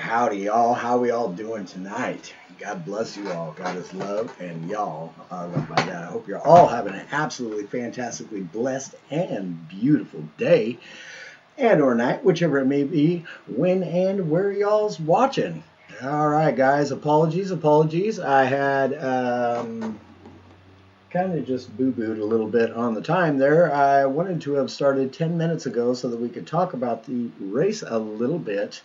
howdy, y'all. How we all doing tonight? God bless you all. God is love, and y'all are loved by God. I hope you're all having an absolutely fantastically blessed and beautiful day and or night, whichever it may be, when and where y'all's watching. All right, guys. Apologies. I had kind of just boo-booed a little bit on the time there. I wanted to have started 10 minutes ago so that we could talk about the race a little bit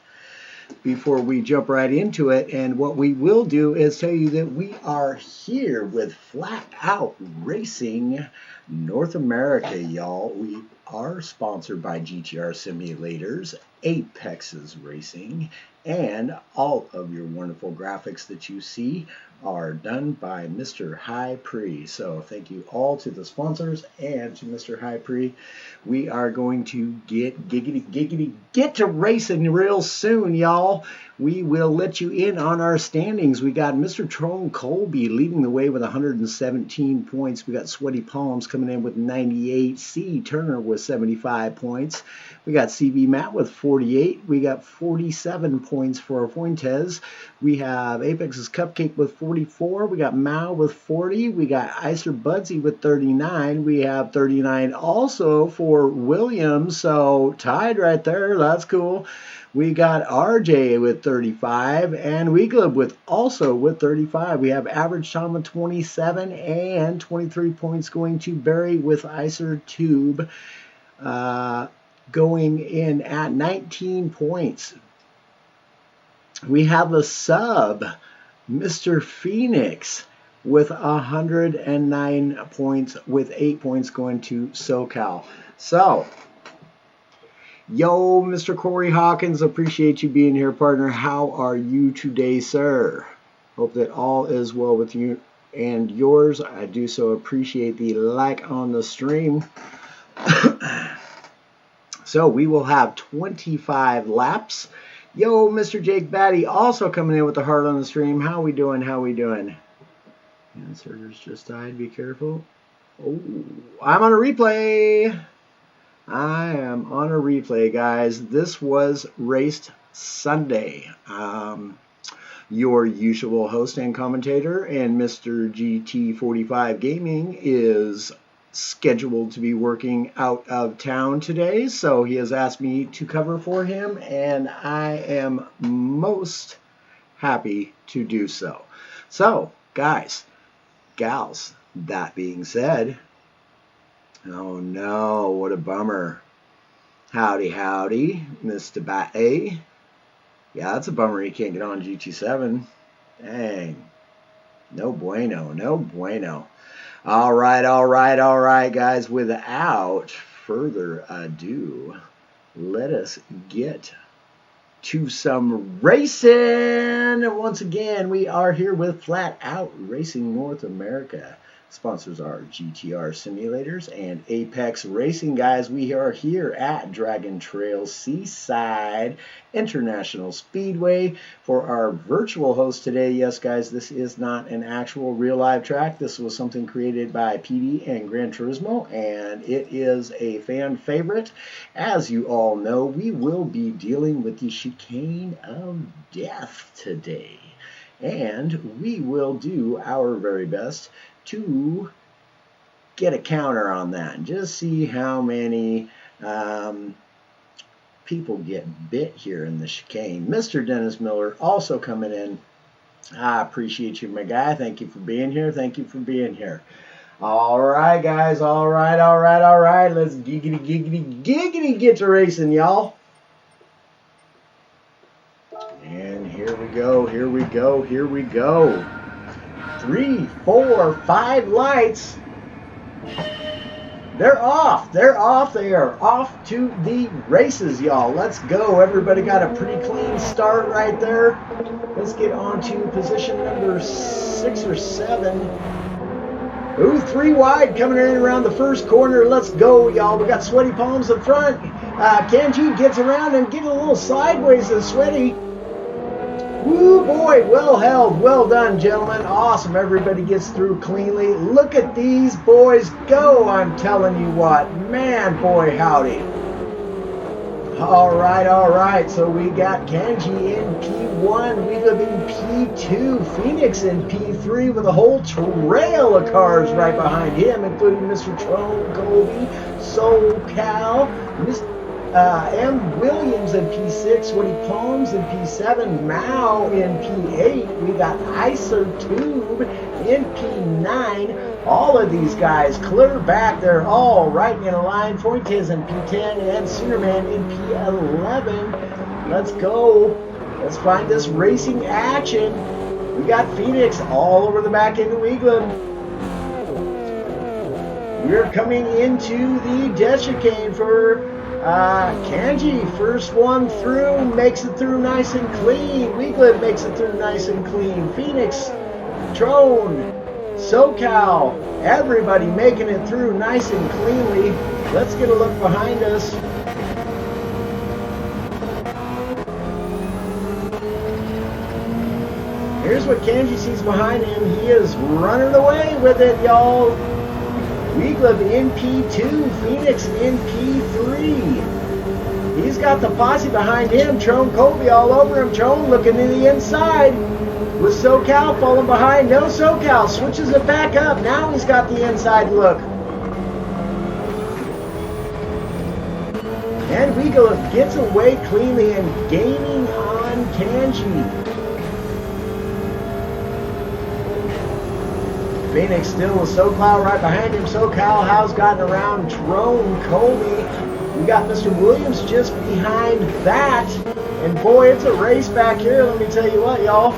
before we jump right into it. And what we will do is tell you that we are here with Flat Out Racing North America, y'all. We are sponsored by GTR Simulators, Apex's Racing, and all of your wonderful graphics that you see are done by Mr. High Pre. So thank you all to the sponsors and to Mr. High Pre. We are going to get get to racing real soon, y'all. We will let you in on our standings. We got Mr. Trone Colby leading the way with 117 points. We got Sweaty Palms coming in with 98. C. Turner with 75 points. We got CB Matt with 48. We got 47 points for Fuentes. We have Apex's Cupcake with 44. We got Mao with 40. We got Icer Budsy with 39. We have 39 also for Williams. So tied right there. That's cool. We got RJ with 35 and Weegleb with 35. We have Average Tom with 27 and 23 points going to Barry with Icer Tube. Going in at 19 points. We have a sub, Mr. Phoenix, with 109 points, with 8 points going to SoCal. So, yo, Mr. Corey Hawkins, appreciate you being here, partner. How are you today, sir? Hope that all is well with you and yours. I do so appreciate the like on the stream. So we will have 25 laps. Yo, Mr. Jake Batty also coming in with the heart on the stream. How we doing? And servers just died. Be careful. Oh, I'm on a replay. Guys. This was raced Sunday. Your usual host and commentator and Mr. GT45 Gaming is scheduled to be working out of town today, so he has asked me to cover for him, and I am most happy to do so. So, guys, gals, that being said, oh no, what a bummer. Howdy, Mr. Batty. Yeah, that's a bummer he can't get on GT7. Dang. No bueno. All right, guys. Without further ado, let us get to some racing. Once again, we are here with Flat Out Racing North America. Sponsors are GTR Simulators and Apex Racing. Guys, we are here at Dragon Trail Seaside International Speedway for our virtual host today. Yes, guys, this is not an actual real live track. This was something created by PD and Gran Turismo, and it is a fan favorite. As you all know, we will be dealing with the chicane of death today, and we will do our very best to get a counter on that and just see how many people get bit here in the chicane. Mr. Dennis Miller also coming in. I appreciate you, my guy. Thank you for being here. All right, guys. All right. Let's giggity get to racing, y'all. And here we go. 3, 4, 5 lights. They're off. They are off to the races, y'all. Let's go. Everybody got a pretty clean start right there. Let's get on to position number 6 or 7. Ooh, 3 wide coming in around the first corner. Let's go, y'all. We got Sweaty Palms in front. Kenji gets around and get a little sideways to Sweaty. Woo, boy, well held. Well done, gentlemen. Awesome. Everybody gets through cleanly. Look at these boys go. I'm telling you what. Man, boy, howdy. All right. So we got Kenji in P1, we live in P2, Phoenix in P3 with a whole trail of cars right behind him, including Mr. Trone, Colby, SoCal, M. Williams in P6, Woody Palms in P7, Mao in P8, we got Icer Tube in P9. All of these guys clear back, they're all right in a line. Fuentes in P10 and Soonerman in P11. Let's go. Let's find this racing action. We got Phoenix all over the back end of Weegland. We're coming into the death chicane for Kenji. First one through, makes it through nice and clean. Weegland makes it through nice and clean. Phoenix, Trone, SoCal, everybody making it through nice and cleanly. Let's get a look behind us. Here's what Kenji sees behind him. He is running away with it, y'all. Weegland in P2, Phoenix in P3. He's got the posse behind him. Trone, Colby all over him. Trone looking to the inside. With SoCal falling behind. No, SoCal switches it back up. Now he's got the inside look. And Weegland gets away cleanly and gaining on Kenji. Phoenix still with SoCal right behind him. SoCal has gotten around Trone, Colby. We got Mr. Williams just behind that. And boy, it's a race back here. Let me tell you what, y'all.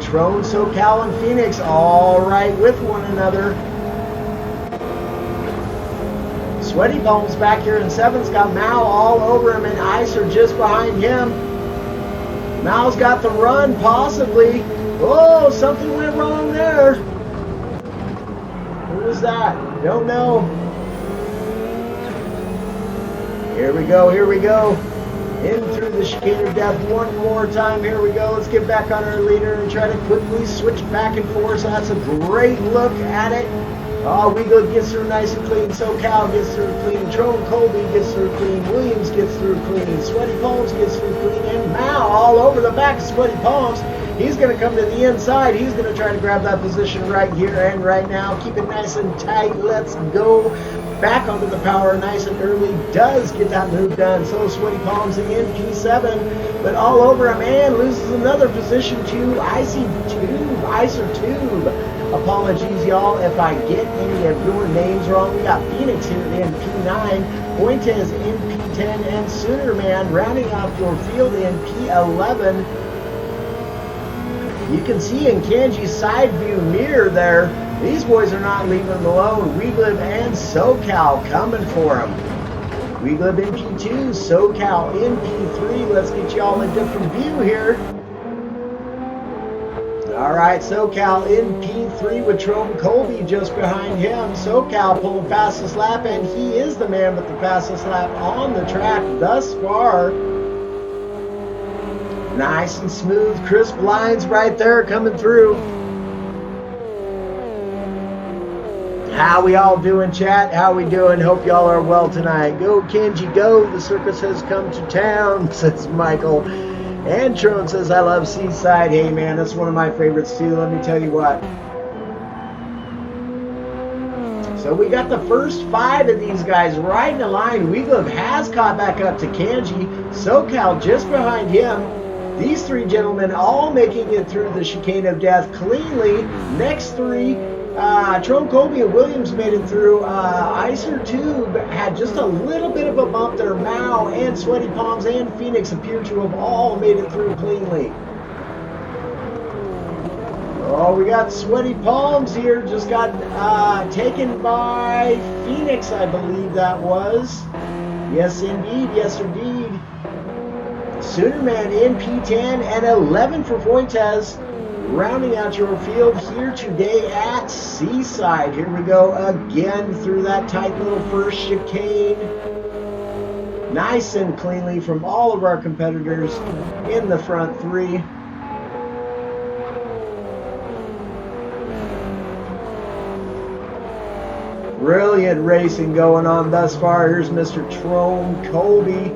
Trone, SoCal, and Phoenix all right with one another. Sweaty Palms back here in 7's got Mao all over him, and Icer just behind him. Mao's got the run, possibly. Oh, something went wrong there. Who was that? Don't know. Here we go, here we go. In through the chicane of death one more time. Here we go. Let's get back on our leader and try to quickly switch back and forth. So that's a great look at it. Oh, Weegland gets through nice and clean. SoCal gets through clean. Trone, Colby gets through clean. Williams gets through clean. Sweaty Palms gets through clean. And Mao all over the back of Sweaty Palms. He's going to come to the inside. He's going to try to grab that position right here and right now. Keep it nice and tight. Let's go. Back onto the power nice and early. Does get that move done. So Sweaty Palms in P7. But all over him and loses another position to Icer Tube. Apologies, y'all, if I get any of your names wrong. We got Phoenix here in P9. Fuentes in P10. And Soonerman rounding out your field in P11. You can see in Kenji's side view mirror there, these boys are not leaving him alone. Weegland and SoCal coming for him. Weegland in P2, SoCal in P3. Let's get y'all a different view here. All right, SoCal in P3 with Trone, Colby just behind him. SoCal pulling fastest lap, and he is the man with the fastest lap on the track thus far. Nice and smooth, crisp lines right there coming through. How we all doing, chat? How we doing? Hope y'all are well tonight. Go, Kenji, go. The circus has come to town, says Michael. And Trone says, I love Seaside. Hey, man, that's one of my favorites, too. Let me tell you what. So we got the first 5 of these guys right in the line. Weegland has caught back up to Kenji. SoCal just behind him. These 3 gentlemen all making it through the chicane of death cleanly. Next 3, Trone, Colby, and Williams made it through. Icer Tube had just a little bit of a bump there. Mao and Sweaty Palms and Phoenix appear to have all made it through cleanly. Oh, we got Sweaty Palms here. Just got taken by Phoenix, I believe that was. Yes, indeed. Yes, indeed. Soonerman in P10 and 11 for Fuentes. Rounding out your field here today at Seaside. Here we go again through that tight little first chicane. Nice and cleanly from all of our competitors in the front 3. Brilliant racing going on thus far. Here's Mr. Trone Colby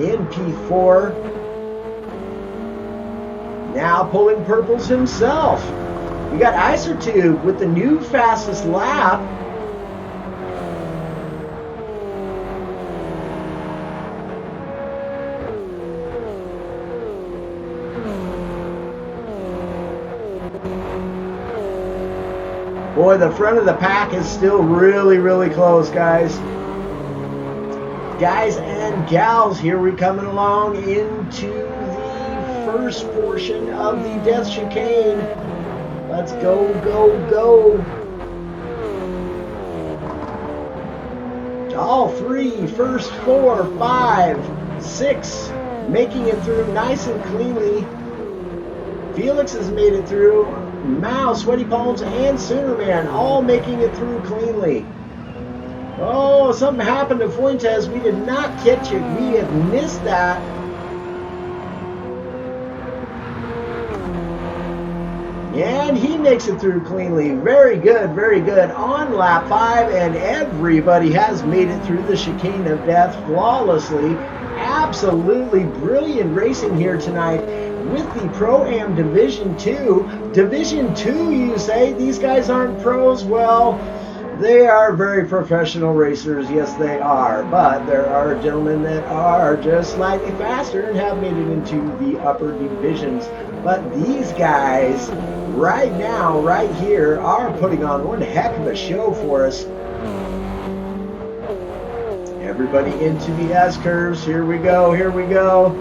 in P4. Now pulling purples himself. We got Isertube with the new fastest lap. Boy, the front of the pack is still really, really close, guys. Guys and gals, here we're coming along into the first portion of the Death Chicane. Let's go, go, go. All three, first 4, 5, 6, making it through nice and cleanly. Felix has made it through. Mao, Sweaty Palms, and Soonerman all making it through cleanly. Oh, something happened to Fuentes. We did not catch it. We have missed that. And he makes it through cleanly. Very good, very good. On lap 5, and everybody has made it through the Chicane of Death flawlessly. Absolutely brilliant racing here tonight with the Pro-Am Division 2. Division 2, you say? These guys aren't pros? Well, they are very professional racers. Yes, they are. But there are gentlemen that are just slightly faster and have made it into the upper divisions. But these guys, right now, right here, are putting on one heck of a show for us. Everybody into the S-curves. Here we go, here we go.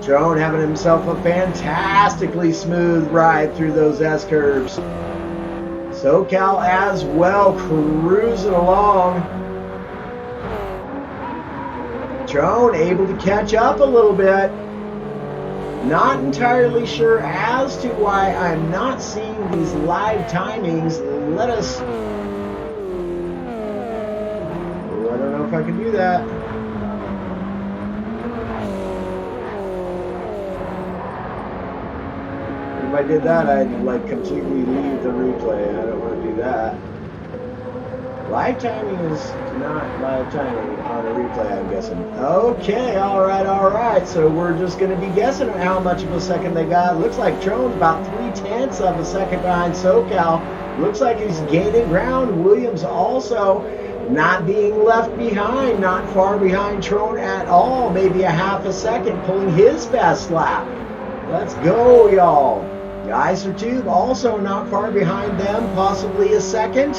Trone having himself a fantastically smooth ride through those S-curves. SoCal as well, cruising along. Trone able to catch up a little bit. Not entirely sure as to why I'm not seeing these live timings. Let us... I don't know if I can do that. If I did that, I'd like completely leave the replay. I don't want to do that. Live timing is not live timing on a replay, I'm guessing. Okay, alright. So we're just going to be guessing at how much of a second they got. Looks like Trone's about 0.3 of a second behind SoCal. Looks like he's gaining ground. Williams also not being left behind, not far behind Trone at all. Maybe a half a second, pulling his best lap. Let's go, y'all. Isertube also not far behind them, possibly a second.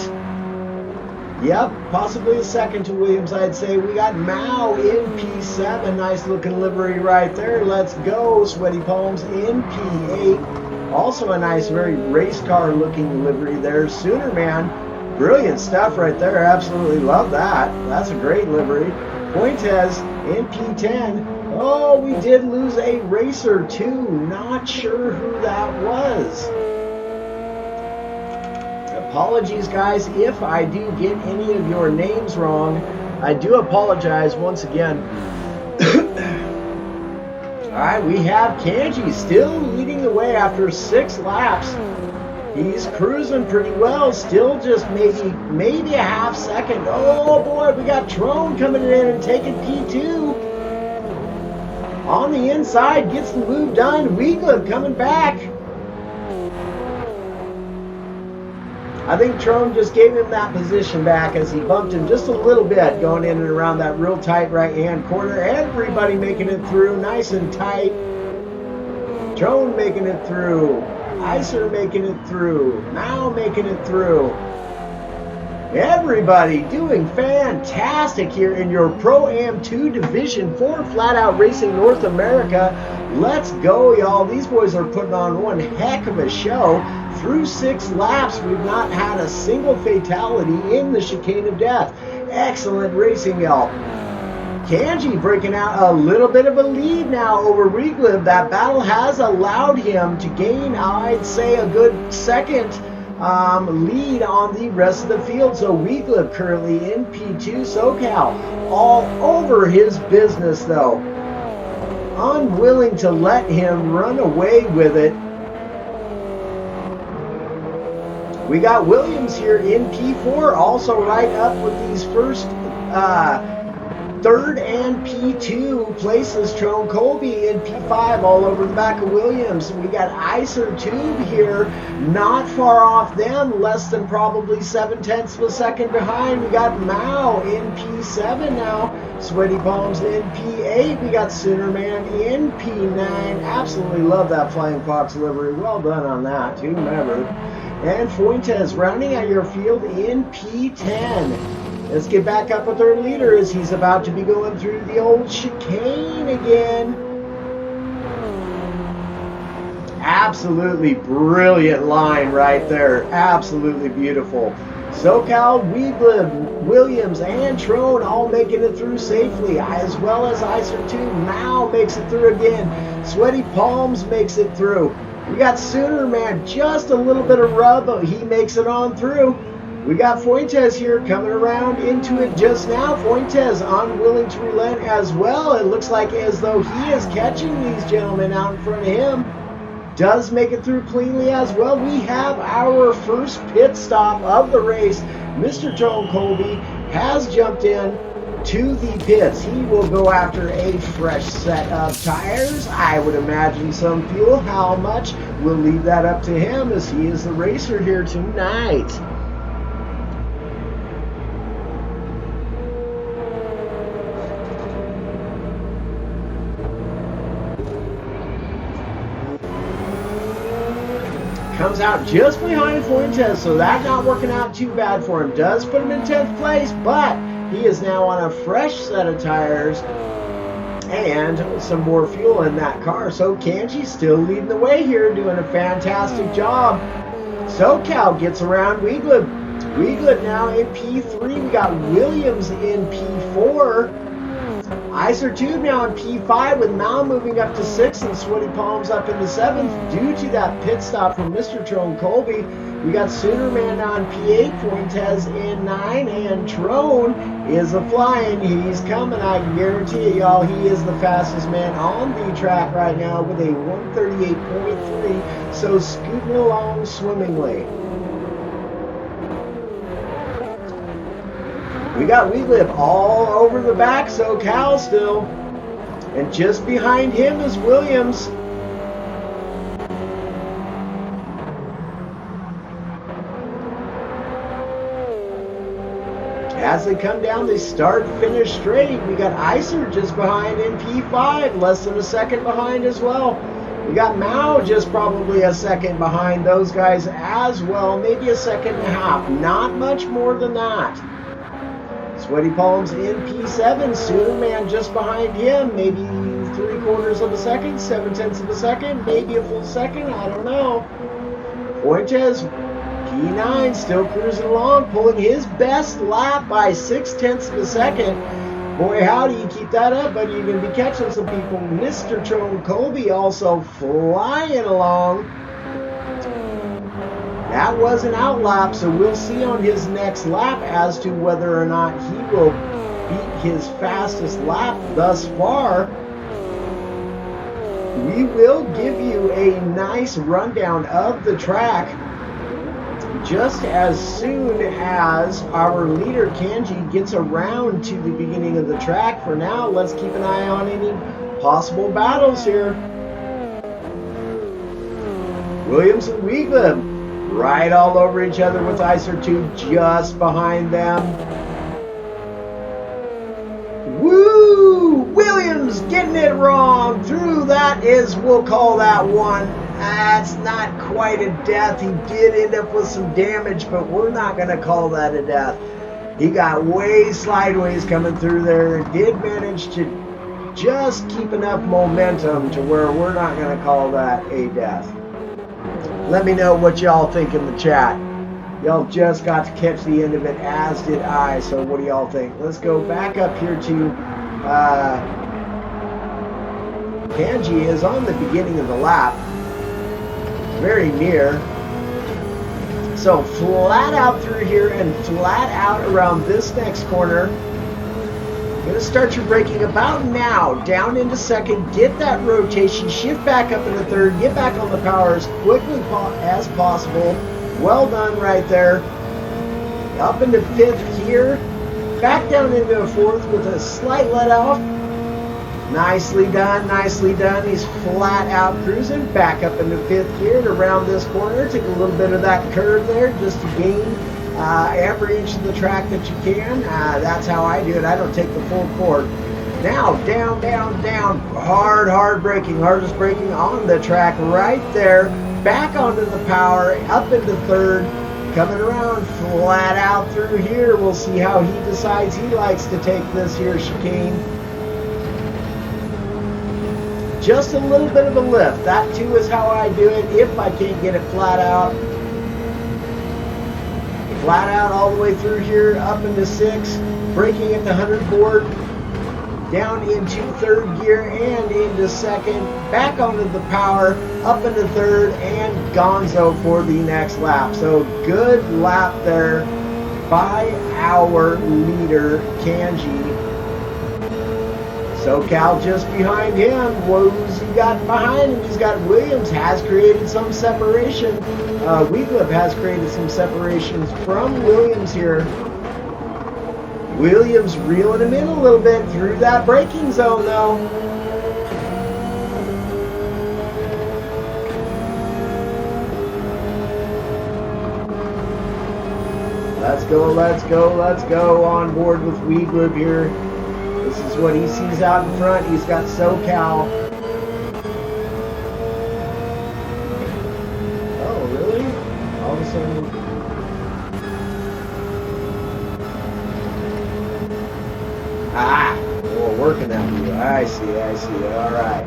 Yep, possibly a second to Williams, I'd say. We got Mao in P7. Nice looking livery right there. Let's go. Sweaty Palms in P8. Also a nice, very race car looking livery there. Soonerman, brilliant stuff right there. Absolutely love that. That's a great livery. Fuentes in P10. Oh, we did lose a racer too. Not sure who that was. Apologies, guys, if I do get any of your names wrong. I do apologize once again. Alright, we have Kanji still leading the way after 6 laps. He's cruising pretty well, still just maybe a half second. Oh boy, we got Trone coming in and taking P2. On the inside, gets the move done. Weeglib coming back. I think Trone just gave him that position back as he bumped him just a little bit going in and around that real tight right-hand corner. Everybody making it through nice and tight. Trone making it through. Iser making it through. Mao making it through. Everybody doing fantastic here in your Pro-Am 2 Division 4 Flat Out Racing North America. Let's go, y'all. These boys are putting on one heck of a show. Through 6 laps, we've not had a single fatality in the Chicane of Death. Excellent racing, y'all. Kanji breaking out a little bit of a lead now over Weeglib. That battle has allowed him to gain, I'd say, a good second lead on the rest of the field. So Weeglib currently in P2. SoCal all over his business, though. Unwilling to let him run away with it. We got Williams here in P4, also right up with these first third and P2 places. Trone Colby in P5 all over the back of Williams. We got Iser Tube here, not far off them, less than probably 7/10 of a second behind. We got Mao in P7 now. Sweaty Palms in P8. We got Soonerman in P9. Absolutely love that Flying Fox livery. Well done on that, too, remember. And Fuentes rounding out your field in P10. Let's get back up with our leader as he's about to be going through the old chicane again. Absolutely brilliant line right there. Absolutely beautiful. SoCal, Weeglib, Williams, and Trone all making it through safely, as well as Iser 2. Mao makes it through again. Sweaty Palms makes it through. We got Soonerman, just a little bit of rub, but he makes it on through. We got Fuentes here coming around into it just now. Fuentes unwilling to relent as well. It looks like as though he is catching these gentlemen out in front of him. Does make it through cleanly as well. We have our first pit stop of the race. Mr. Trone Colby has jumped in to the pits. He will go after a fresh set of tires. I would imagine some fuel. How much? We'll leave that up to him as he is the racer here tonight. Comes out just behind Fuentes, so that's not working out too bad for him. Does put him in 10th place, but he is now on a fresh set of tires and some more fuel in that car. So Kanji still leading the way here, doing a fantastic job. SoCal gets around Weeglib. Weeglib now in P3. We got Williams in P4. Iser Tube now in P5 with Mao moving up to 6th and Sweaty Palms up into 7th due to that pit stop from Mr. Trone Colby. We got Soonerman on P8, Fuentes in 9, and Trone is a-flying. He's coming, I can guarantee it, y'all. He is the fastest man on the track right now with a 138.3, so scooting along swimmingly. We got Weeglib all over the back, SoCal still. And just behind him is Williams. As they come down, they start finish straight. We got Iser just behind in P5, less than a second behind as well. We got Mao just probably a second behind those guys as well, maybe a second and a half. Not much more than that. Sweaty Palms in P7, Soonerman just behind him, maybe 3/4 of a second, 7/10 of a second, maybe a full second, I don't know. Fuentes, P9, still cruising along, pulling his best lap by 6/10 of a second. Boy, how do you keep that up, buddy? You're going to be catching some people. Mr. Trone Colby also flying along. That was an outlap, so we'll see on his next lap as to whether or not he will beat his fastest lap thus far. We will give you a nice rundown of the track just as soon as our leader Kanji gets around to the beginning of the track. For now, let's keep an eye on any possible battles here. Williams and Weeglib right all over each other with Iser 2 just behind them. Woo! Williams getting it wrong. Through that is, we'll call that one. That's not quite a death. He did end up with some damage, but we're not going to call that a death. He got way sideways coming through there and did manage to just keep enough momentum to where we're not going to call that a death. Let me know what y'all think in the chat. Y'all just got to catch the end of it, as did I. So what do y'all think? Let's go back up here to Kanji is on the beginning of the lap. Very near. So flat out through here and flat out around this next corner. Going to start your braking about now, down into second, get that rotation, shift back up into third, get back on the power as quickly as possible. Well done right there. Up into 5th here. Back down into a 4th with a slight let off. Nicely done, nicely done. He's flat out cruising. Back up into 5th gear to round this corner. Take a little bit of that curve there just to gain every inch of the track that you can. That's how I do it. I don't take the full court. Now, down, down, down. Hard braking. Hardest braking on the track right there. Back onto the power. Up into 3rd. Coming around flat out through here. We'll see how he decides he likes to take this here chicane. Just a little bit of a lift. That too is how I do it if I can't get it flat out. Flat out all the way through here, up into 6, braking at the 100 board, down into 3rd gear and into 2nd, back onto the power, up into 3rd, and gonzo for the next lap. So good lap there by our leader, Kanji. SoCal just behind him. Who's he got behind him? He's got Williams, has created some separation. Weeglip has created some separations from Williams here. Williams reeling him in a little bit through that braking zone though. Let's go, let's go, let's go. On board with Weeglip here. This is what he sees out in front. He's got SoCal. Oh, really? All of a sudden. We're working that view. I see. All right.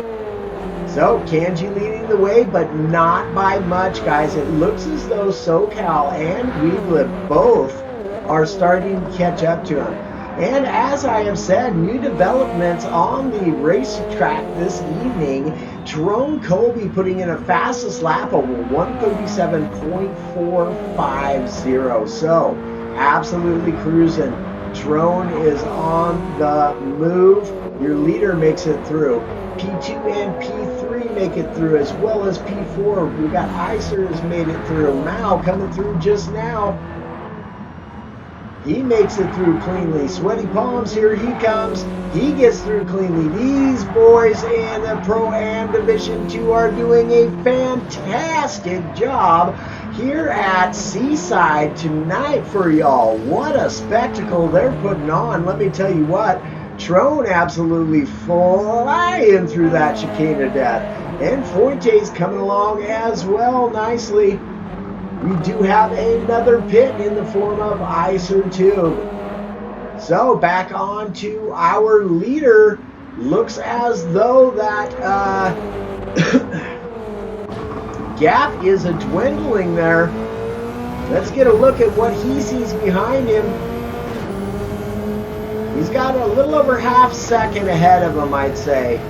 So, Kanji leading the way, but not by much, guys. It looks as though SoCal and Weeglip both are starting to catch up to him. And as I have said, new developments on the racetrack this evening. Tyrone Colby putting in a fastest lap of 137.450. So, absolutely cruising. Tyrone is on the move. Your leader makes it through. P2 and P3 make it through, as well as P4. We've got Iser has made it through. Mao coming through just now. He makes it through cleanly. Sweaty Palms, here he comes. He gets through cleanly. These boys in the Pro-Am Division 2 are doing a fantastic job here at Seaside tonight for y'all. What a spectacle they're putting on. Let me tell you what, Trone absolutely flying through that chicane of death. And Fuente's coming along as well nicely. We do have another pit in the form of Iser too. So back on to our leader. Looks as though that gap is a dwindling there. Let's get a look at what he sees behind him. He's got a little over half second ahead of him, I'd say.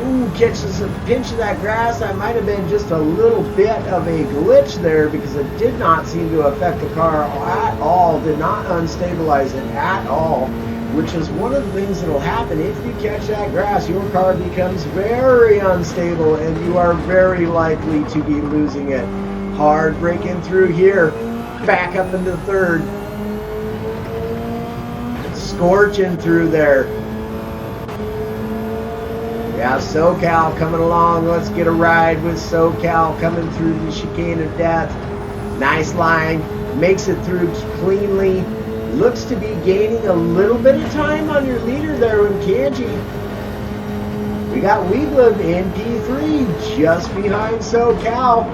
Ooh, catches a pinch of that grass. That might have been just a little bit of a glitch there because it did not seem to affect the car at all. Did not unstabilize it at all, which is one of the things that will happen if you catch that grass. Your car becomes very unstable and you are very likely to be losing it. Hard braking through here. Back up into 3rd. Scorching through there. Yeah, SoCal coming along. Let's get a ride with SoCal coming through the chicane of death. Nice line. Makes it through cleanly. Looks to be gaining a little bit of time on your leader there in Kanji. We got Weeglip in P3 just behind SoCal.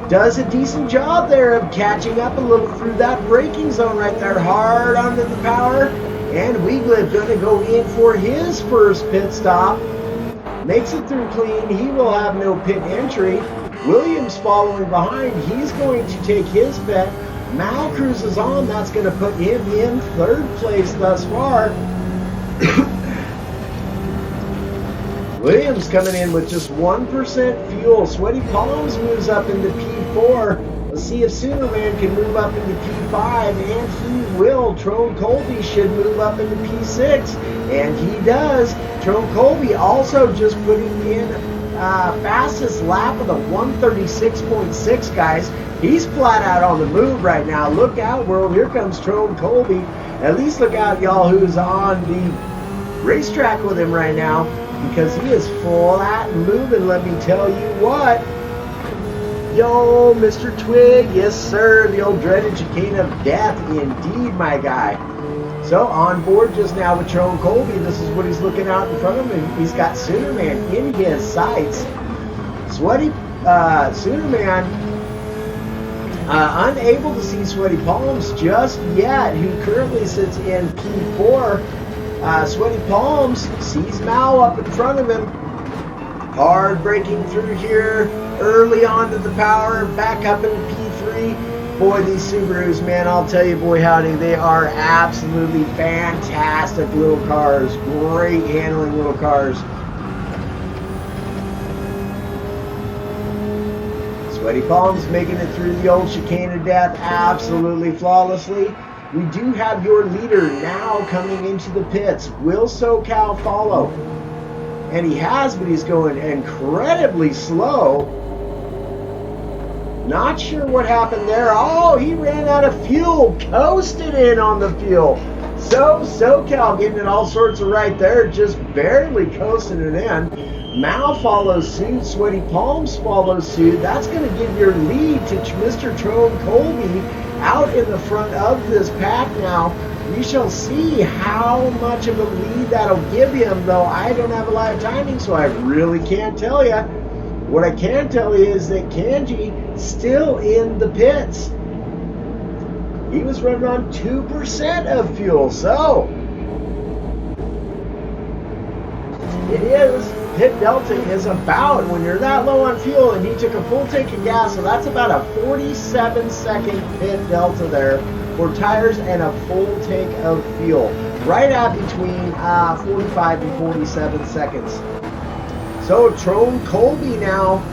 Does a decent job there of catching up a little through that braking zone right there. Hard onto the power. And Weeglip going to go in for his first pit stop. Makes it through clean. He will have no pit entry. Williams following behind. He's going to take his pit. Mal cruises on. That's going to put him in 3rd place thus far. Williams coming in with just 1% fuel. Sweaty Palms moves up into P4. Let's see if Superman can move up into P5, and he will. Tyrone Colby should move up into P6, and he does. Tyrone Colby also just putting in fastest lap of the 136.6, guys. He's flat out on the move right now. Look out, world. Here comes Trone Colby. At least look out, y'all, who's on the racetrack with him right now, because he is flat moving, let me tell you what. Yo, Mr. Twig, yes sir, the old dreaded chicane of death, indeed, my guy. So on board just now with Trone Colby, this is what he's looking out in front of him. He's got Soonerman in his sights. Sweaty Soonerman, unable to see Sweaty Palms just yet, who currently sits in P4. Sweaty Palms sees Mao up in front of him. Hard braking through here, early onto the power, back up in P3. Boy, these Subarus, man, I'll tell you, boy howdy, they are absolutely fantastic little cars. Great handling little cars. Sweaty Palms making it through the old chicane of death absolutely flawlessly. We do have your leader now coming into the pits. Will SoCal follow? And he has, but he's going incredibly slow. Not sure what happened there. Oh, he ran out of fuel. Coasted in on the fuel. So SoCal getting it all sorts of right there. Just barely coasting it in. Mao follows suit. Sweaty Palms follows suit. That's going to give your lead to Mr. Trone Colby out in the front of this pack now. We shall see how much of a lead that'll give him, though I don't have a live timing, so I really can't tell you. What I can tell you is that Kanji still in the pits. He was running on 2% of fuel, so it is. Pit delta is about, when you're that low on fuel, and he took a full tank of gas, so that's about a 47-second pit delta there for tires and a full tank of fuel. Right at between 45 and 47 seconds. So Trone Colby now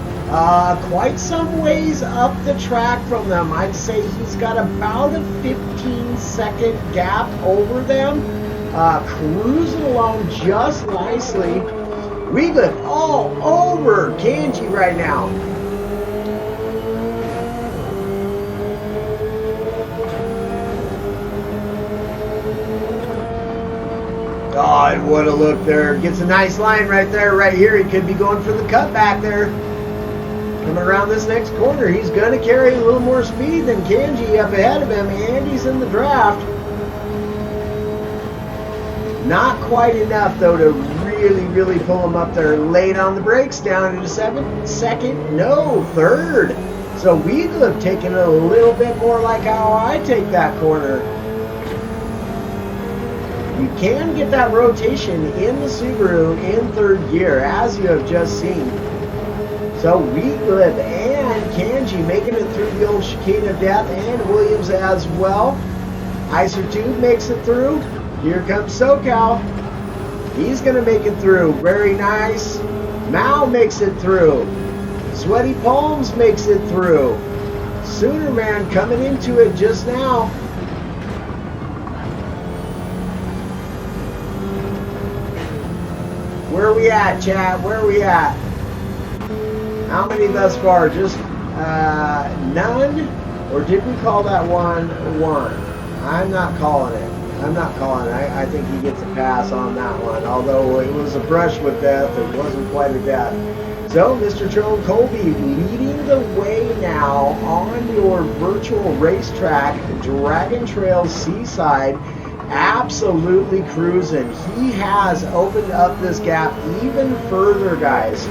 quite some ways up the track from them. I'd say he's got about a 15-second gap over them. Cruising along just nicely. Weeglip all over Kanji right now. Oh, and what a look there. Gets a nice line right there, right here. He could be going for the cutback there. Coming around this next corner, he's going to carry a little more speed than Kanji up ahead of him. Andy's in the draft. Not quite enough, though, to really pull him up there. Late on the brakes, down into second, no, third. So Weeglip taking it a little bit more like how I take that corner. You can get that rotation in the Subaru in third gear, as you have just seen. So Weeglip and Kanji making it through the old chicane of death, and Williams as well. Isertube makes it through. Here comes SoCal. He's going to make it through. Very nice. Mao makes it through. Sweaty Palms makes it through. Soonerman coming into it just now. Where are we at, chat? Where are we at? How many thus far? Just none? Or did we call that one? I'm not calling it. I think he gets a pass on that one. Although it was a brush with death, it wasn't quite a death. So, Mr. Trone Colby leading the way now on your virtual racetrack, Dragon Trail Seaside. Absolutely cruising. He has opened up this gap even further, guys.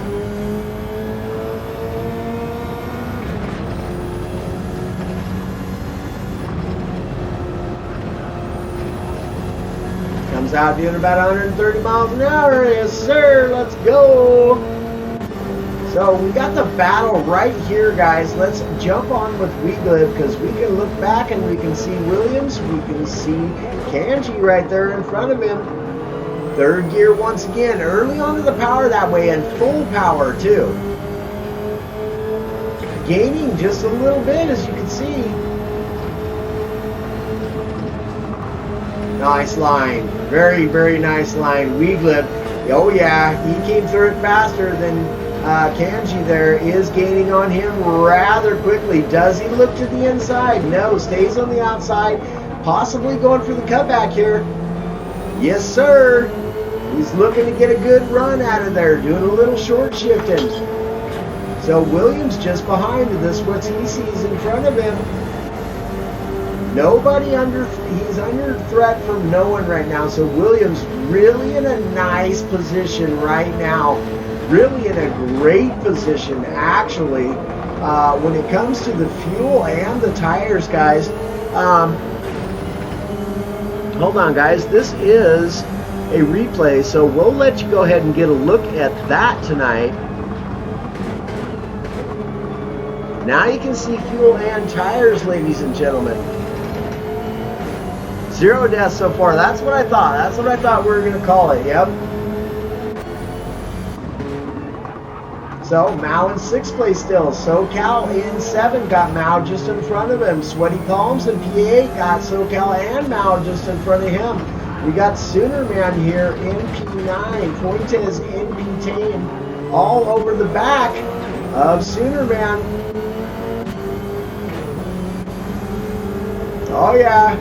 Comes out doing about 130 miles an hour. Yes, sir. Let's go. So we got the battle right here, guys. Let's jump on with Weeglip, because we can look back and we can see Williams. We can see Kanji right there in front of him. Third gear once again. Early onto the power that way, and full power too. Gaining just a little bit, as you can see. Nice line. Very nice line. Weeglip. Oh yeah, he came through it faster than Kanji there is gaining on him rather quickly. Does he look to the inside? No, stays on the outside, possibly going for the cutback here. Yes, sir. He's looking to get a good run out of there, doing a little short shifting. So Williams just behind this, what he sees in front of him. He's under threat from no one right now. So Williams really in a nice position right now. Really in a great position, actually, when it comes to the fuel and the tires, guys. Hold on, guys. This is a replay, so we'll let you go ahead and get a look at that tonight. Now you can see fuel and tires, ladies and gentlemen. 0 deaths so far. That's what I thought. That's what I thought we were going to call it. Yep. So Mao in 6th place still. SoCal in 7 got Mao just in front of him. Sweaty Palms in P8 got SoCal and Mao just in front of him. We got Sooner Man here in P9. Fuentes in P10. All over the back of Sooner Man. Oh yeah,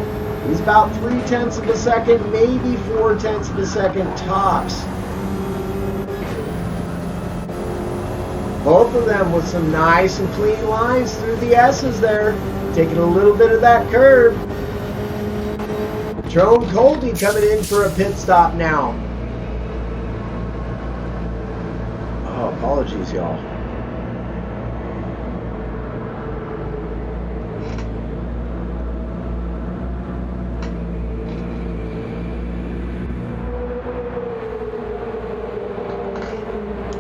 he's about 0.3 of a second, maybe 0.4 of a second tops. Both of them with some nice and clean lines through the S's there, taking a little bit of that curve. Trone Colby coming in for a pit stop now. Oh, apologies, y'all.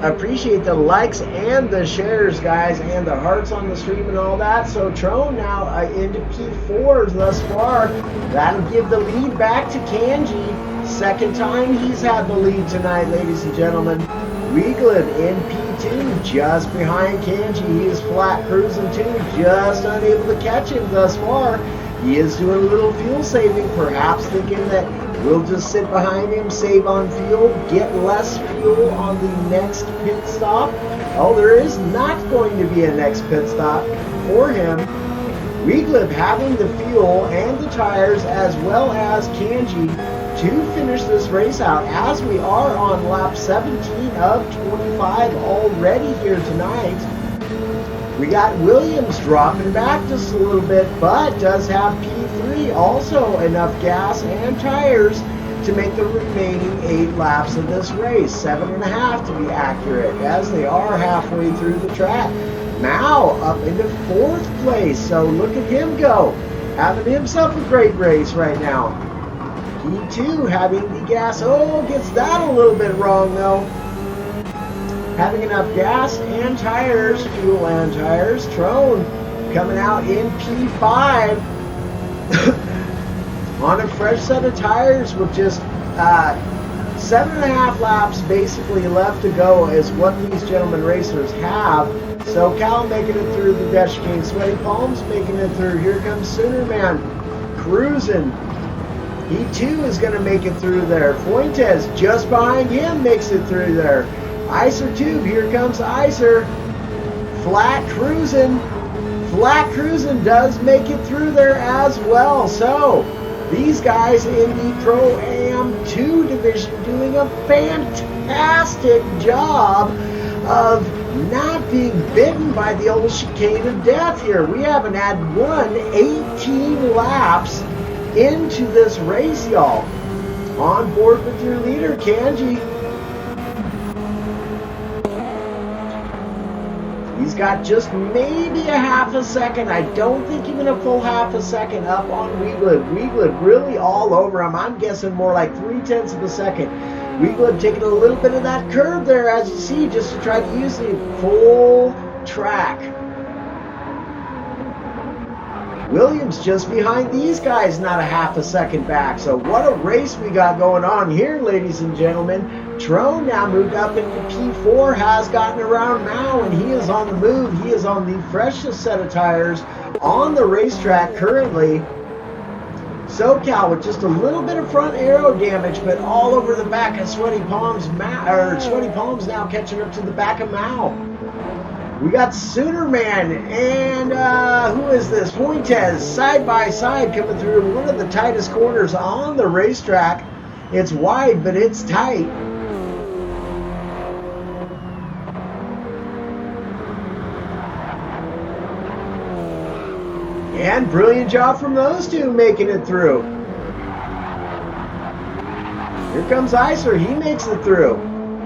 I appreciate the likes and the shares, guys, and the hearts on the stream and all that. So Trone now into P4 thus far. That'll give the lead back to Kanji. Second time he's had the lead tonight, ladies and gentlemen. Weigland in P2, just behind Kanji. He is flat cruising too, just unable to catch him thus far. He is doing a little fuel saving, perhaps thinking that we'll just sit behind him, save on fuel, get less fuel on the next pit stop. Oh, there is not going to be a next pit stop for him. Weigland having the fuel and the tires as well as Kanji to finish this race out, as we are on lap 17 of 25 already here tonight. We got Williams dropping back just a little bit, but does have P3, also enough gas and tires to make the remaining 8 laps of this race. 7.5 to be accurate, as they are halfway through the track. Mao up into 4th place, so look at him go. Having himself a great race right now. P2 having the gas, oh, gets that a little bit wrong though. Having enough gas and tires, fuel and tires. Trone coming out in P5 on a fresh set of tires with just 7.5 laps basically left to go is what these gentlemen racers have. SoCal making it through the Dash King. Sweaty Palms making it through. Here comes Sooner Man cruising. He too is going to make it through there. Fuentes just behind him makes it through there. Icer Tube, here comes Icer. Flat cruising does make it through there as well. So these guys in the Pro-Am 2 division doing a fantastic job of not being bitten by the old chicane of death here. We haven't had 18 laps into this race, y'all. On board with your leader, Kanji. He's got just maybe a half a second. I don't think even a full half a second up on Weigland. Weigland really all over him. I'm guessing more like 0.3 of a second. Weigland taking a little bit of that curve there, as you see, just to try to use the full track. Williams just behind these guys, not a half a second back. So what a race we got going on here, ladies and gentlemen. Trone now moved up into P4, has gotten around now, and he is on the move. He is on the freshest set of tires on the racetrack currently. SoCal with just a little bit of front aero damage, but all over the back of Sweaty Palms. Sweaty Palms now catching up to the back of Mao. We got Soonerman and who is this? Fuentes side by side coming through one of the tightest corners on the racetrack. It's wide, but it's tight. And brilliant job from those two making it through. Here comes Icer. He makes it through.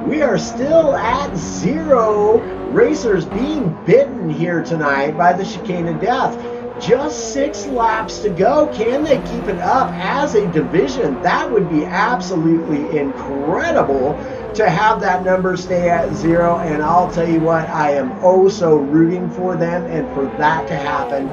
We are still at 0 racers being bitten here tonight by the Chicane of Death. Just 6 laps to go. Can they keep it up as a division? That would be absolutely incredible to have that number stay at 0. And I'll tell you what, I am oh so rooting for them and for that to happen.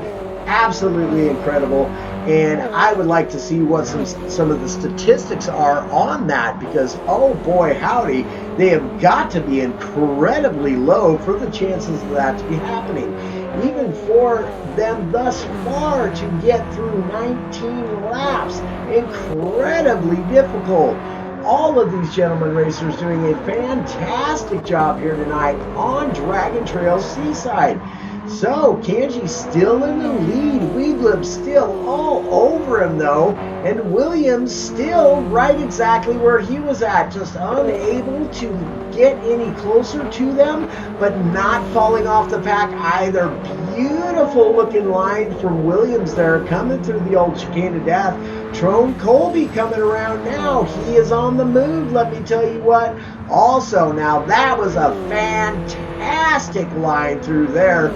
Absolutely incredible. And I would like to see what some of the statistics are on that, because oh boy howdy, they have got to be incredibly low for the chances of that to be happening. Even for them thus far to get through 19 laps, incredibly difficult. All of these gentlemen racers doing a fantastic job here tonight on Dragon Trail Seaside. So, Kanji still in the lead. Weedlip still all over him though. And Williams still right exactly where he was at. Just unable to get any closer to them, but not falling off the pack either. Beautiful looking line from Williams there, coming through the old Chicane of Death. Trone Colby coming around now. He is on the move, let me tell you what. Also, now that was a fantastic line through there.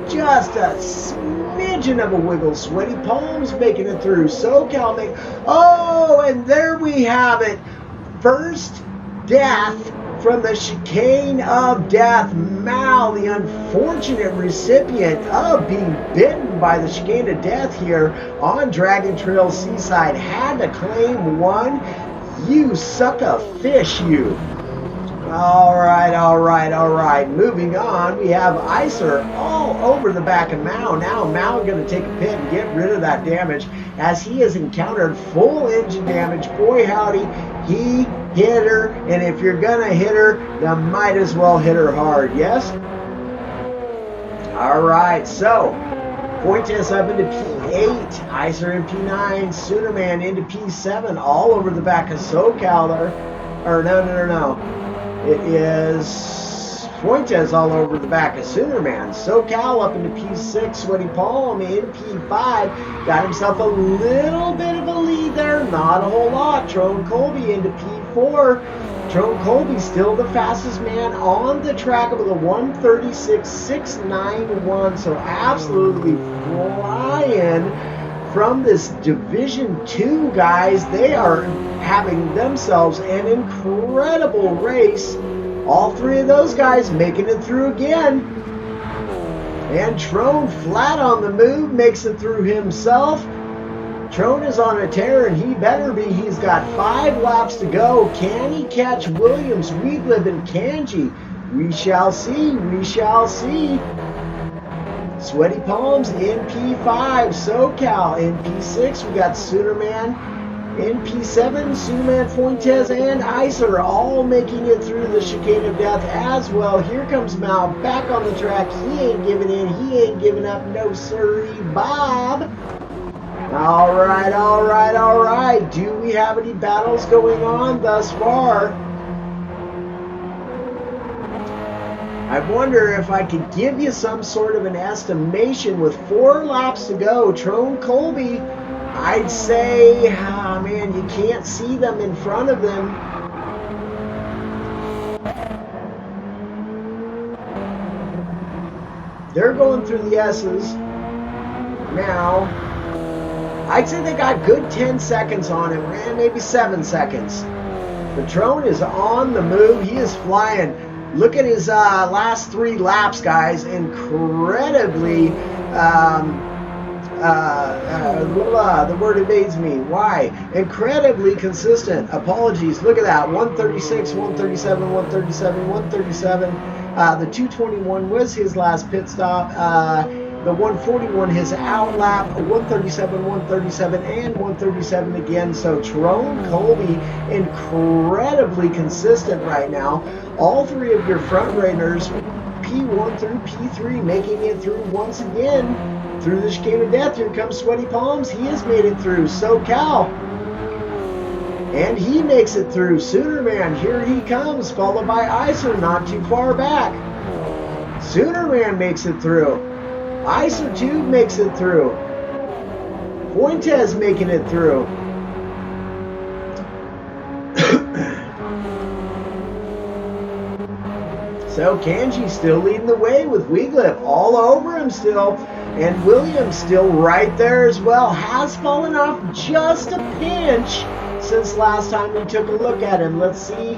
Just a smidgen of a wiggle. Sweaty Palms making it through. SoCal make. Oh, and there we have it. First death from the Chicane of Death. Mal, the unfortunate recipient of being bitten by the Chicane of Death here on Dragon Trail Seaside, had to claim one. You suck a fish, you. All right. Moving on, we have Icer all over the back of Mao. Now Mao going to take a pit and get rid of that damage as he has encountered full engine damage. Boy howdy, he hit her, and if you're going to hit her, you might as well hit her hard, yes? All right, so Fuentes up into P8, Icer in P9, Soonerman into P7, all over the back of SoCal there. Or no. It is Fuentes all over the back of Soonerman. SoCal up into P6, Sweaty Palm in P5. Got himself a little bit of a lead there, not a whole lot. Trone Colby into P4. Trone Colby still the fastest man on the track with a 136.691. So absolutely flying from this Division 2, guys. They are having themselves an incredible race. All 3 of those guys making it through again. And Trone flat on the move, makes it through himself. Trone is on a tear, and he better be. He's got 5 laps to go. Can he catch Williams, Weedlib, and Kanji? We shall see. Sweaty Palms in P5, SoCal in P6. We got Soonerman in P7, Soonerman, Fuentes, and Icer all making it through the Chicane of Death as well. Here comes Mao back on the track. He ain't giving in. He ain't giving up. No sirree, Bob. All right. Do we have any battles going on thus far? I wonder if I could give you some sort of an estimation with 4 laps to go. Trone Colby, I'd say, man, you can't see them in front of them. They're going through the S's now. I'd say they got good 10 seconds on him, man, maybe 7 seconds. But Trone is on the move. He is flying. Look at his last 3 laps, guys. Incredibly, the word evades me. Why? Incredibly consistent. Apologies. Look at that. 136, 137, 137, 137. The 221 was his last pit stop. the 141, his outlap, 137, 137, and 137 again. So Tyrone Colby, incredibly consistent right now. All three of your front runners, P1 through P3, making it through once again through the chicane of death. Here comes Sweaty Palms. He has made it through. SoCal, and he makes it through. Sooner Man, here he comes, followed by Icer, not too far back. Sooner Man makes it through. Icer Tube makes it through. Fuentes making it through. So Kanji still leading the way with Weeglip all over him still. And Williams still right there as well. Has fallen off just a pinch since last time we took a look at him. Let's see.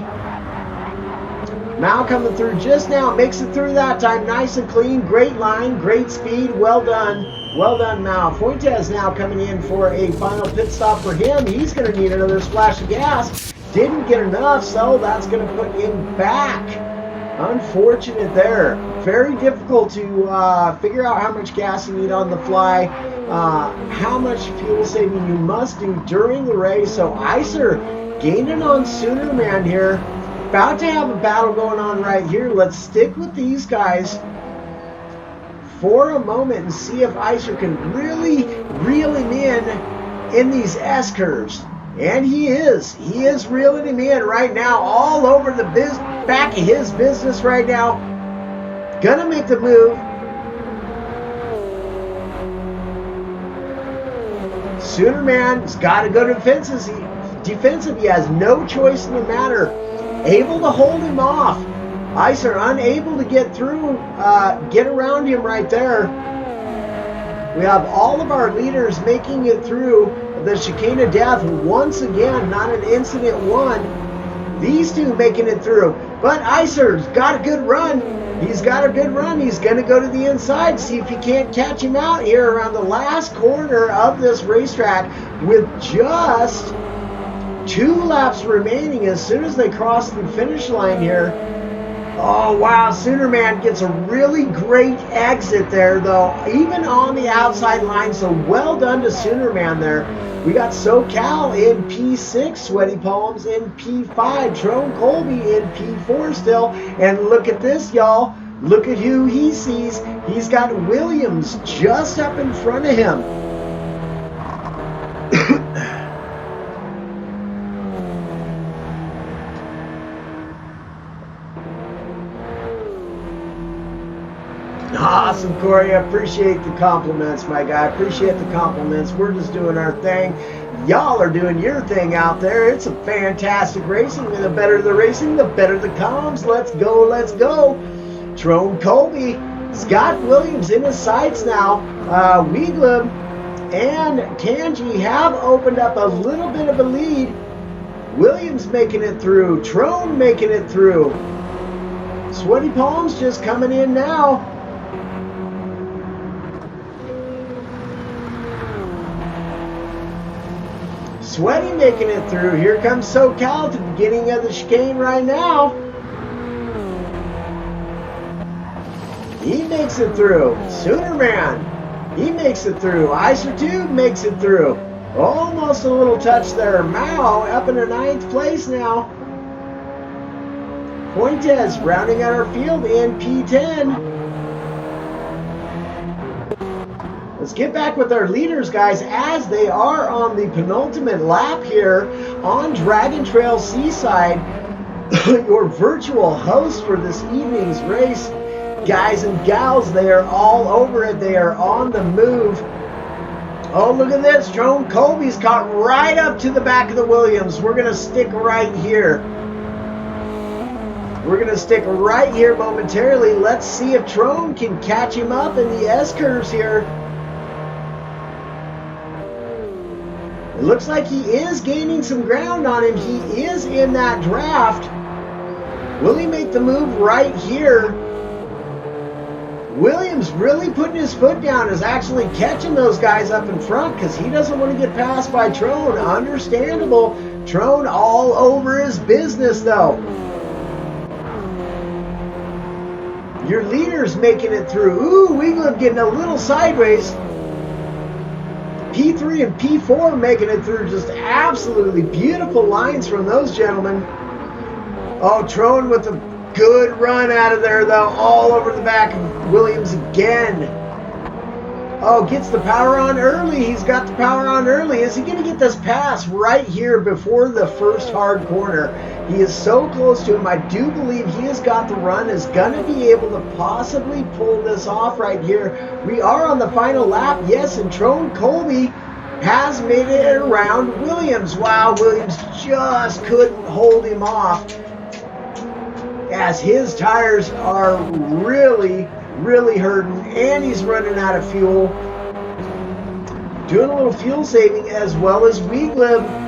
Mao coming through just now. Makes it through that time. Nice and clean. Great line. Great speed. Well done. Well done, Mao. Fuentes now coming in for a final pit stop for him. He's going to need another splash of gas. Didn't get enough, so that's going to put him back. Unfortunate there. Very difficult to figure out how much gas you need on the fly, how much fuel saving you must do during the race. So Icer gaining on Sooner Man here. About to have a battle going on right here. Let's stick with these guys for a moment and see if Icer can really reel him in these S-curves. And he is reeling him in right now, all over the back of his business right now. Gonna make the move. Sooner Man's got to go defensive. He has no choice in the matter. Able to hold him off. Icer unable to get through, get around him right there. We have all of our leaders making it through the chicane of death once again, not an incident one. These two making it through. But Icer's got a good run. He's got a good run. He's going to go to the inside, see if he can't catch him out here around the last corner of this racetrack with just 2 laps remaining as soon as they cross the finish line here. Oh, wow. Sooner Man gets a really great exit there, though, even on the outside line. So well done to Sooner Man there. We got SoCal in P6, Sweaty Palms in P5, Tyrone Colby in P4 still. And look at this, y'all. Look at who he sees. He's got Williams just up in front of him. Awesome, Corey. I appreciate the compliments, my guy. Appreciate the compliments. We're just doing our thing. Y'all are doing your thing out there. It's a fantastic racing. And the better the racing, the better the comms. Let's go, let's go. Tyrone Colby has got Williams in his sights now. Weeglip and Kanji have opened up a little bit of a lead. Williams making it through. Tyrone making it through. Sweaty Palms just coming in now. Sweaty making it through. Here comes SoCal at the beginning of the chicane right now. He makes it through. Sooner Man, he makes it through. Icer Tube makes it through. Almost a little touch there. Mao up in the 9th place now. Fuentes rounding out our field in P10. Let's get back with our leaders, guys, as they are on the penultimate lap here on Dragon Trail Seaside. Your virtual host for this evening's race. Guys and gals, they are all over it. They are on the move. Oh, look at this. Tyrone Colby's caught right up to the back of the Williams. We're going to stick right here. We're going to stick right here momentarily. Let's see if Tyrone can catch him up in the S-curves here. It looks like he is gaining some ground on him. He is in that draft. Will he make the move right here? Williams really putting his foot down, is actually catching those guys up in front because he doesn't want to get passed by Tyrone. Understandable. Tyrone all over his business, though. Your leader's making it through. Ooh, Weeglib getting a little sideways. P3 and P4 making it through. Just absolutely beautiful lines from those gentlemen. Oh, Trone with a good run out of there, though. All over the back of Williams again. Oh, gets the power on early. He's got the power on early. Is he going to get this pass right here before the first hard corner? He is so close to him. I do believe he has got the run, is going to be able to possibly pull this off right here. We are on the final lap, yes, and Trone Colby has made it around Williams. Wow, Williams just couldn't hold him off, as his tires are really hurting, and he's running out of fuel. Doing a little fuel saving as well as Weeglib.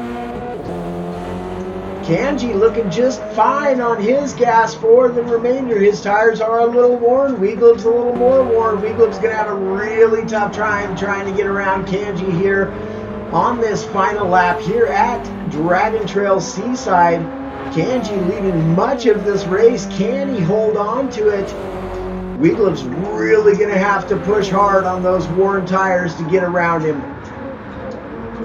Kanji looking just fine on his gas for the remainder. His tires are a little worn. Weeglib's a little more worn. Weeglib's going to have a really tough time trying to get around Kanji here on this final lap here at Dragon Trail Seaside. Kanji leading much of this race. Can he hold on to it? Weeglib's really going to have to push hard on those worn tires to get around him.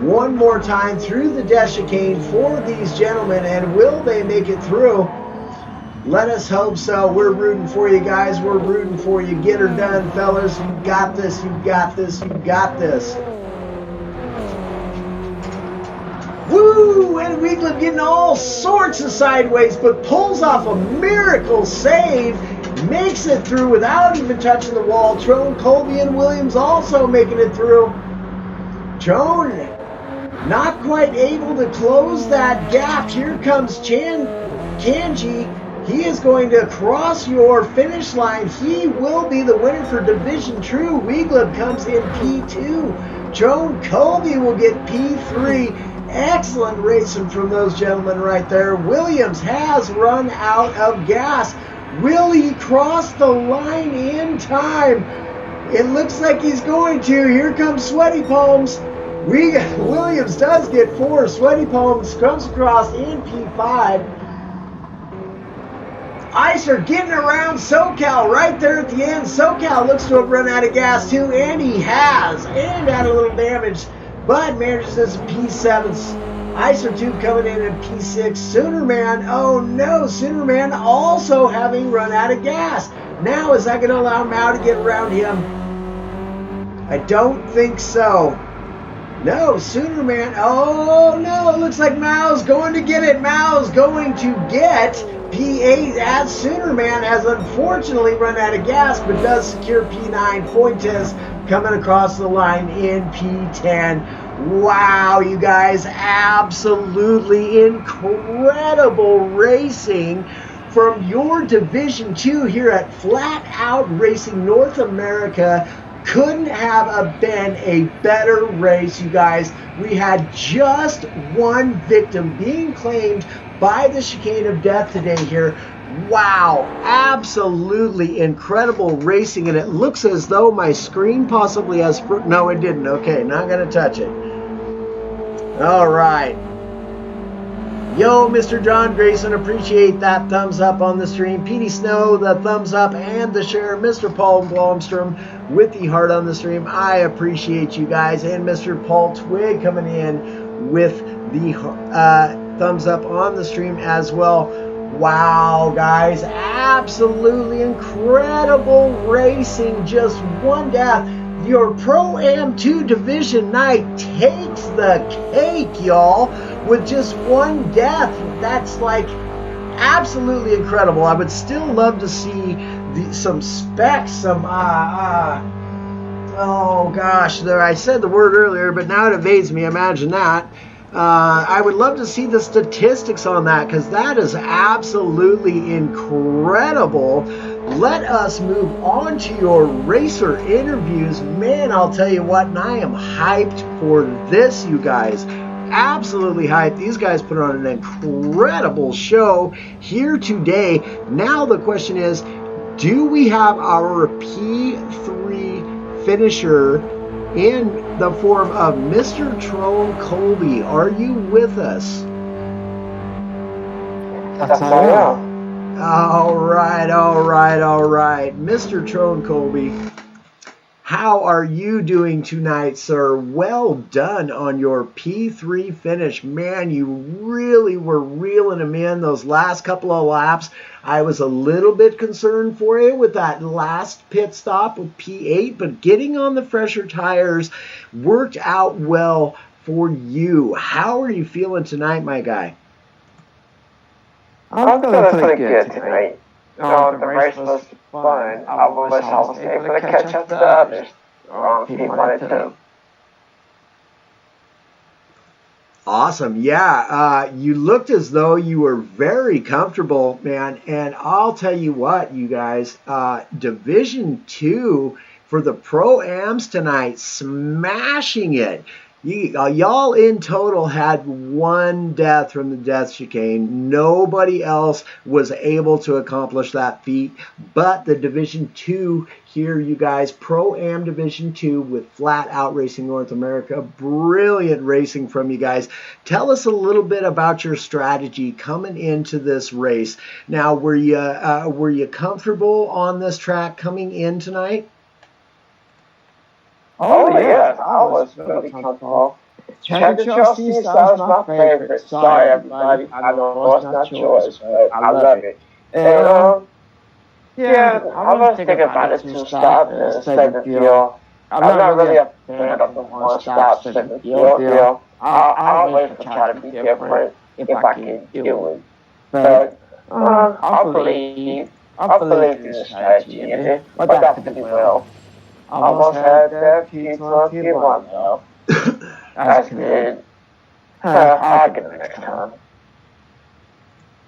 One more time through the death chicane for these gentlemen, and will they make it through? Let us hope so. We're rooting for you guys. We're rooting for you. Get her done, fellas. You got this. You got this. You got this. Woo! And Weeglib getting all sorts of sideways, but pulls off a miracle save. Makes it through without even touching the wall. Trone, Colby, and Williams also making it through. Trone not quite able to close that gap. Here comes Kanji. He is going to cross your finish line. He will be the winner for Division True. Weeglib comes in P2. Trone Colby will get P3. Excellent racing from those gentlemen right there. Williams has run out of gas. Will he cross the line in time? It looks like he's going to. Here comes Sweaty Palms. Williams does get 4. Sweaty Palms comes across in P5. Icer getting around SoCal right there at the end. SoCal looks to have run out of gas too, and he has. And had a little damage, but manages this P7. Icer Tube coming in at P6. Soonerman, oh no, Soonerman also having run out of gas. Now, is that going to allow Mao to get around him? I don't think so. No, Soonerman, oh no, it looks like Mao's going to get it. Mao's going to get P8 as Soonerman has unfortunately run out of gas, but does secure P9. Fuentes coming across the line in P10. Wow, you guys, absolutely incredible racing from your Division 2 here at Flat Out Racing North America. Couldn't have been a better race, you guys. We had just one victim being claimed by the Chicane of Death today here. Wow, absolutely incredible racing, and it looks as though my screen possibly has... No, it didn't. Okay, not going to touch it. All right. Yo, Mr. John Grayson, appreciate that thumbs up on the stream. Petey Snow, the thumbs up and the share. Mr. Paul Blomstrom with the heart on the stream. I appreciate you guys. And Mr. Paul Twig coming in with the thumbs up on the stream as well. Wow, guys, absolutely incredible racing. Just one death. Your Pro-Am 2 Division night takes the cake, y'all, with just one death. That's like absolutely incredible. I would still love to see some specs, some oh gosh, there, I said the word earlier, but now it evades me. Imagine that. I would love to see the statistics on that, because that is absolutely incredible. Let us move on to your racer interviews. Man, I'll tell you what, and I am hyped for this, you guys. Absolutely hyped. These guys put on an incredible show here today. Now the question is, do we have our P3 finisher in the form of Mr. Trone Colby? Are you with us? Yes, I am. All right, Mr. Trone Colby, how are you doing tonight, sir? Well done on your P3 finish. Man, you really were reeling them in those last couple of laps. I was a little bit concerned for you with that last pit stop with P8, but getting on the fresher tires worked out well for you. How are you feeling tonight, my guy? I'm feeling pretty good tonight. The race was fun. I was able to catch up to the others. P1 and 2. Awesome. Yeah, you looked as though you were very comfortable, man. And I'll tell you what, you guys, Division 2 for the Pro-Ams tonight, smashing it. Y'all in total had one death from the death chicane. Nobody else was able to accomplish that feat, but the Division 2 here, you guys, Pro-Am Division 2 with Flat Out Racing North America. Brilliant racing from you guys. Tell us a little bit about your strategy coming into this race. Now, were you comfortable on this track coming in tonight? Oh yes, I was really comfortable. Cheddar Chelsea style is my favorite. Sorry everybody, I know it's not yours, but I love it. And yeah, I was thinking about it to stop and save the fuel. I'm not really a fan of the one stop save the fuel deal. I always try to be different if I can do it. But I believe in the strategy and it worked out pretty well. Almost had that P2 and P1 though. That's good. I'll get it next time.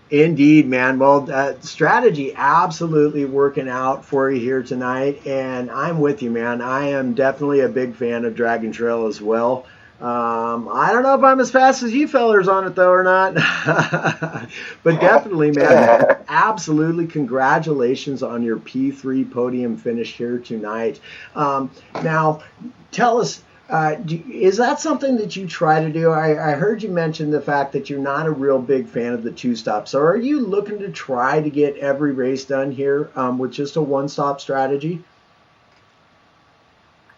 Indeed, man. Well, strategy absolutely working out for you here tonight, and I'm with you, man. I am definitely a big fan of Dragon Trail as well. I don't know if I'm as fast as you fellers on it, though, or not. But definitely, man, absolutely congratulations on your P3 podium finish here tonight. Now, tell us, is that something that you try to do? I heard you mention the fact that you're not a real big fan of the two-stop. So are you looking to try to get every race done here with just a one-stop strategy?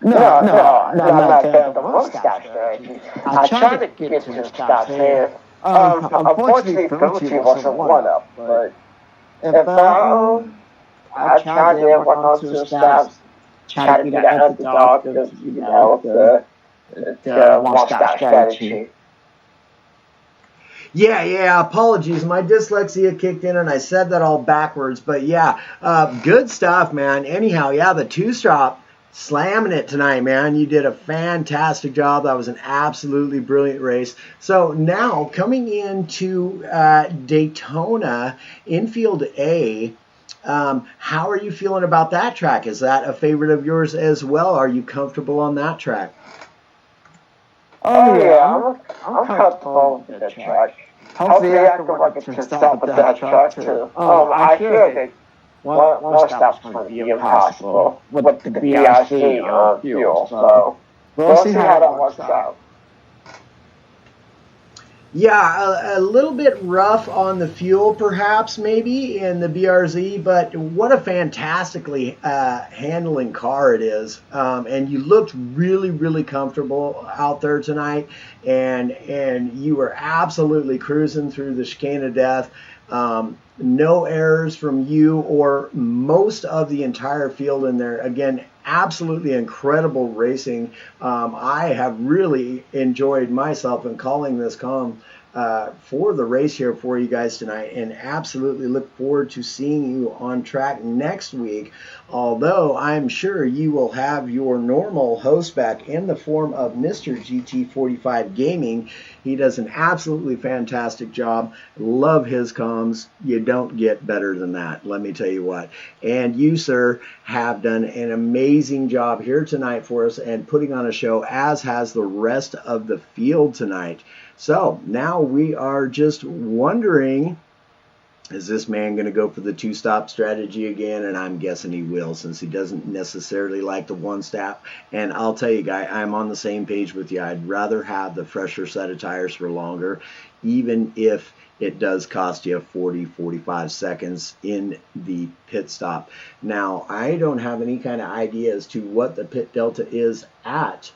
No, I'm not a fan of the one-stop strategy. I tried to get two stops here. Unfortunately, Gucci wasn't one up, but if I tried to get one or two stops, try to be the underdog, the one-stop strategy. Yeah, apologies. My dyslexia kicked in and I said that all backwards. But yeah, good stuff, man. Anyhow, yeah, the two-stop, slamming it tonight, man. You did a fantastic job. That was an absolutely brilliant race. So now coming into Daytona, infield A, how are you feeling about that track? Is that a favorite of yours as well? Are you comfortable on that track? Oh yeah, I'm comfortable with the track. Hopefully I can work it to stop with that track too. I hear that one stop's going to be impossible with the BRC fuel, so we'll see how that works out. Yeah, a little bit rough on the fuel, perhaps, maybe, in the BRZ, but what a fantastically handling car it is. And you looked really, really comfortable out there tonight, and you were absolutely cruising through the chicane of death. No errors from you or most of the entire field in there. Again, absolutely incredible racing. I have really enjoyed myself in calling this for the race here for you guys tonight, and absolutely look forward to seeing you on track next week. Although I'm sure you will have your normal host back in the form of Mr. GT45 Gaming. He does an absolutely fantastic job. Love his comms. You don't get better than that, let me tell you what. And you, sir, have done an amazing job here tonight for us and putting on a show, as has the rest of the field tonight. So now we are just wondering, is this man going to go for the two-stop strategy again? And I'm guessing he will, since he doesn't necessarily like the one-stop. And I'll tell you, guy, I'm on the same page with you. I'd rather have the fresher set of tires for longer, even if it does cost you 40-45 seconds in the pit stop. Now, I don't have any kind of idea as to what the pit delta is at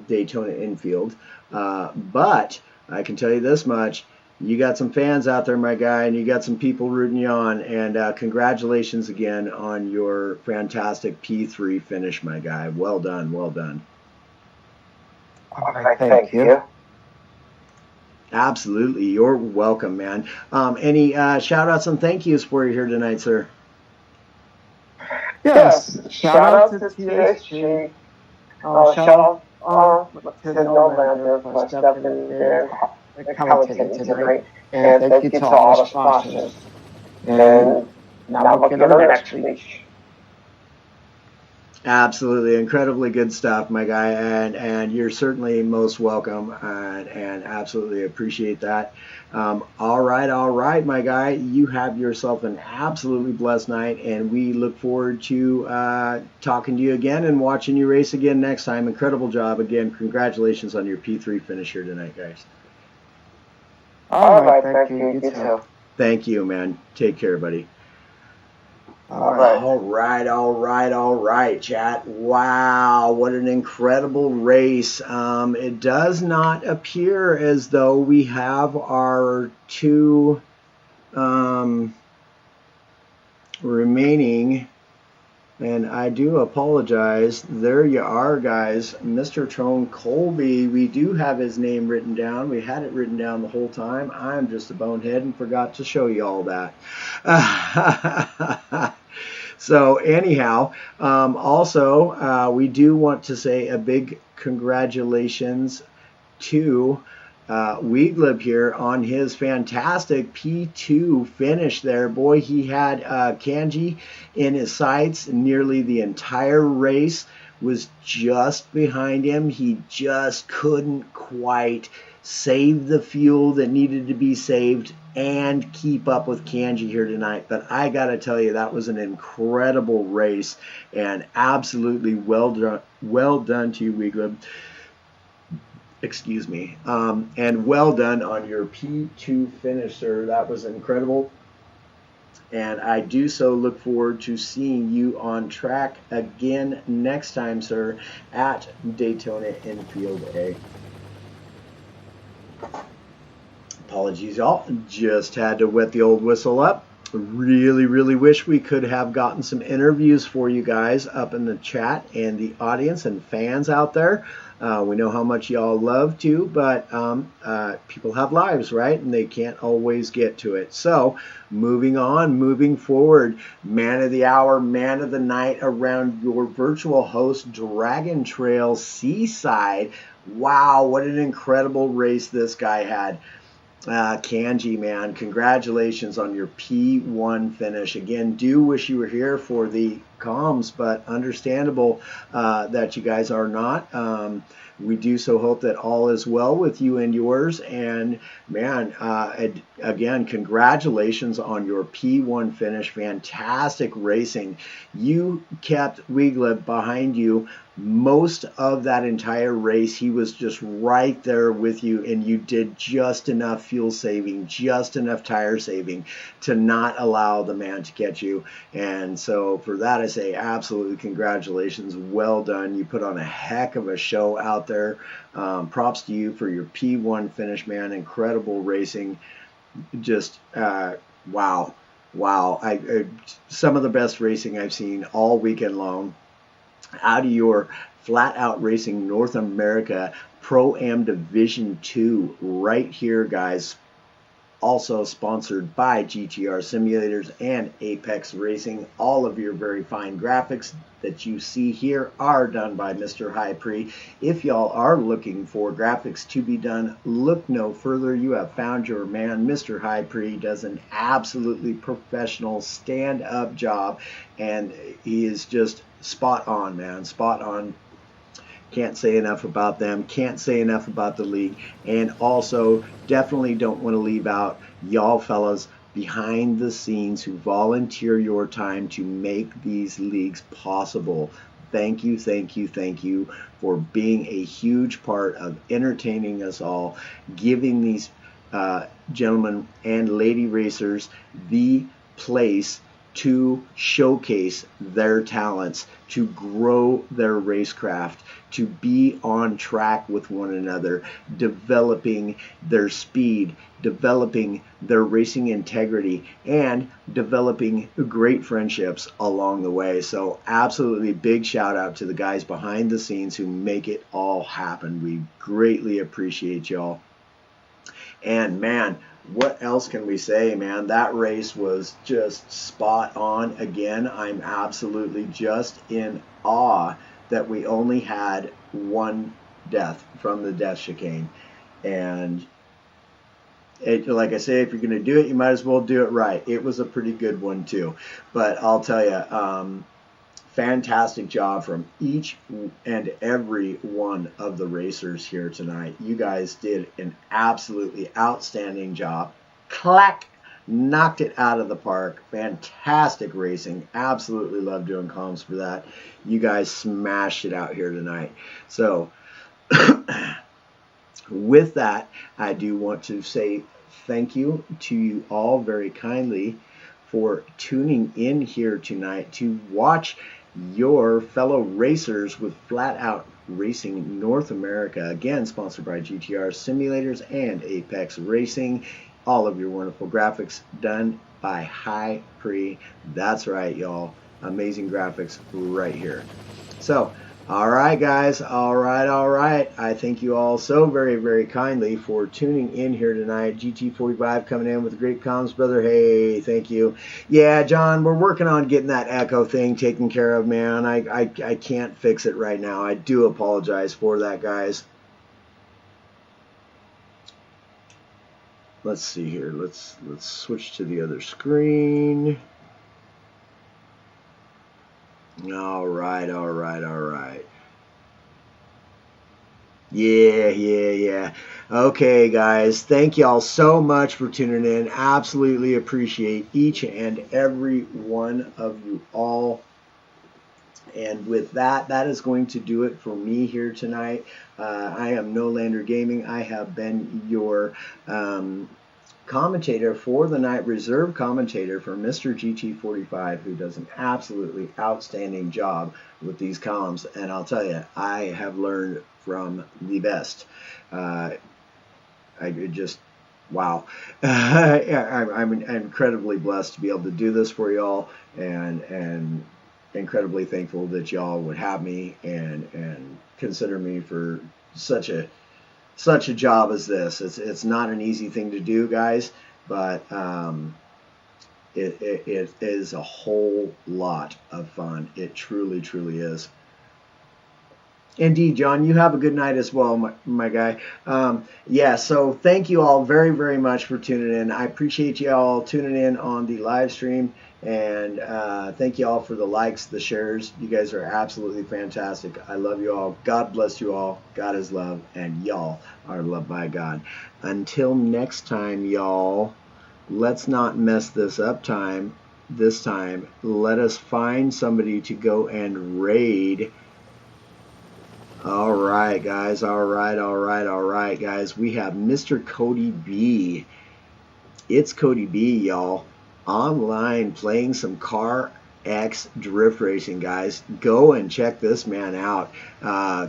Daytona Infield, but I can tell you this much. You got some fans out there, my guy, and you got some people rooting you on, and congratulations again on your fantastic P3 finish, my guy. Well done, well done. All right, thank you. Absolutely, you're welcome, man. Any shout outs and thank yous for you here tonight, sir? Yes, shout out to THG. Shout out to Nolander for stepping in there and commentating tonight. And thank you to all the sponsors. And now look at our next week. Absolutely, incredibly good stuff, my guy, and you're certainly most welcome, and absolutely appreciate that. All right, my guy, you have yourself an absolutely blessed night, and we look forward to talking to you again and watching you race again next time. Incredible job again. Congratulations on your P3 finish here tonight, guys. All right, thank you. You too. Thank you, man. Take care, buddy. All right. All right, chat. Wow, what an incredible race. It does not appear as though we have our two remaining, and I do apologize. There you are, guys. Mr. Tone Colby, we do have his name written down. We had it written down the whole time. I'm just a bonehead and forgot to show you all that. So anyhow, also we do want to say a big congratulations to Weeglib here on his fantastic P2 finish there. Boy, he had Kanji in his sights nearly the entire race, was just behind him. He just couldn't quite save the fuel that needed to be saved and keep up with Kanji here tonight. But I got to tell you, that was an incredible race and absolutely well done to you, Weeglib. Excuse me. And well done on your P2 finish, sir. That was incredible. And I do so look forward to seeing you on track again next time, sir, at Daytona Infield A. Apologies, y'all. Just had to wet the old whistle up. Really wish we could have gotten some interviews for you guys up in the chat and the audience and fans out there. We know how much y'all love to, but people have lives, right? And they can't always get to it. So moving on, moving forward, man of the hour, man of the night around your virtual host, Dragon Trail Seaside. Wow, what an incredible race this guy had. Kanji, man, congratulations on your P1 finish. Again, do wish you were here for the comms, but understandable that you guys are not. We do so hope that all is well with you and yours. And man, again, congratulations on your P1 finish. Fantastic racing. You kept Weeglib behind you most of that entire race. He was just right there with you, and you did just enough fuel saving, just enough tire saving to not allow the man to catch you. And so for that, I say absolutely congratulations. Well done. You put on a heck of a show out there. Props to you for your P1 finish, man. Incredible racing. Just wow. Some of the best racing I've seen all weekend long out of your Flat Out Racing North America Pro-Am Division 2 right here, guys. Also sponsored by GTR Simulators and Apex Racing. All of your very fine graphics that you see here are done by Mr. Hypre. If y'all are looking for graphics to be done, look no further. You have found your man. Mr. Hypre does an absolutely professional stand-up job, and he is just spot on, man. Spot on. Can't say enough about them. Can't say enough about the league. And also, definitely don't want to leave out y'all fellas behind the scenes who volunteer your time to make these leagues possible. Thank you for being a huge part of entertaining us all, giving these gentlemen and lady racers, the place to showcase their talents, to grow their racecraft, to be on track with one another, developing their speed, developing their racing integrity, and developing great friendships along the way. So absolutely big shout out to the guys behind the scenes who make it all happen. We greatly appreciate y'all. And man, what else can we say, man? That race was just spot on again. I'm absolutely just in awe that we only had one death from the death chicane. And like I say, if you're going to do it, you might as well do it right. It was a pretty good one too. But I'll tell you, fantastic job from each and every one of the racers here tonight. You guys did an absolutely outstanding job. Clack! Knocked it out of the park. Fantastic racing. Absolutely love doing comms for that. You guys smashed it out here tonight. So with that, I do want to say thank you to you all very kindly for tuning in here tonight to watch your fellow racers with Flat Out Racing North America. Again, sponsored by GTR Simulators and Apex Racing. All of your wonderful graphics done by High Pre. That's right, y'all. Amazing graphics right here. So, all right, guys. All right. I thank you all so very, very kindly for tuning in here tonight. GT45 coming in with great comms, brother. Hey, thank you. Yeah, John, we're working on getting that echo thing taken care of, man. I can't fix it right now. I do apologize for that, guys. Let's see here. Let's switch to the other screen. All right. Yeah. Okay, guys. Thank y'all so much for tuning in. Absolutely appreciate each and every one of you all. And with that, that is going to do it for me here tonight. I am Nolander Gaming. I have been your commentator for the night, reserve commentator for Mr. GT45, who does an absolutely outstanding job with these comms. And I'll tell you, I have learned from the best. I just, wow. I'm incredibly blessed to be able to do this for y'all, and incredibly thankful that y'all would have me and consider me for such a job as this. It's not an easy thing to do, guys, but it is a whole lot of fun. It truly is. Indeed, John, you have a good night as well, my guy. Yeah, so thank you all very, very much for tuning in. I appreciate you all tuning in on the live stream, and thank you all for the likes, the shares. You guys are absolutely fantastic. I love you all. God bless you all. God is love, and y'all are loved by God. Until next time, y'all, let's not mess this up this time. Let us find somebody to go and raid. All right, guys. All right, guys. We have Mr. Cody B. It's Cody B, y'all. Online playing some Car X drift racing, guys. Go and check this man out.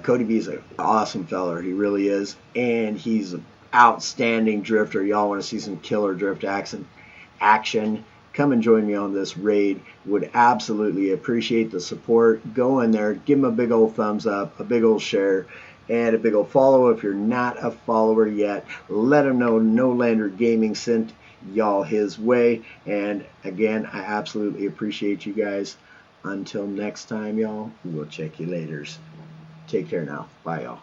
Cody B is an awesome feller. He really is. And he's an outstanding drifter. Y'all want to see some killer drift action? Come and join me on this raid. Would absolutely appreciate the support. Go in there, give him a big old thumbs up, a big old share, and a big old follow. If you're not a follower yet, let him know Nolander Gaming sent y'all his way. And again, I absolutely appreciate you guys. Until next time, y'all, we'll check you later. Take care now. Bye, y'all.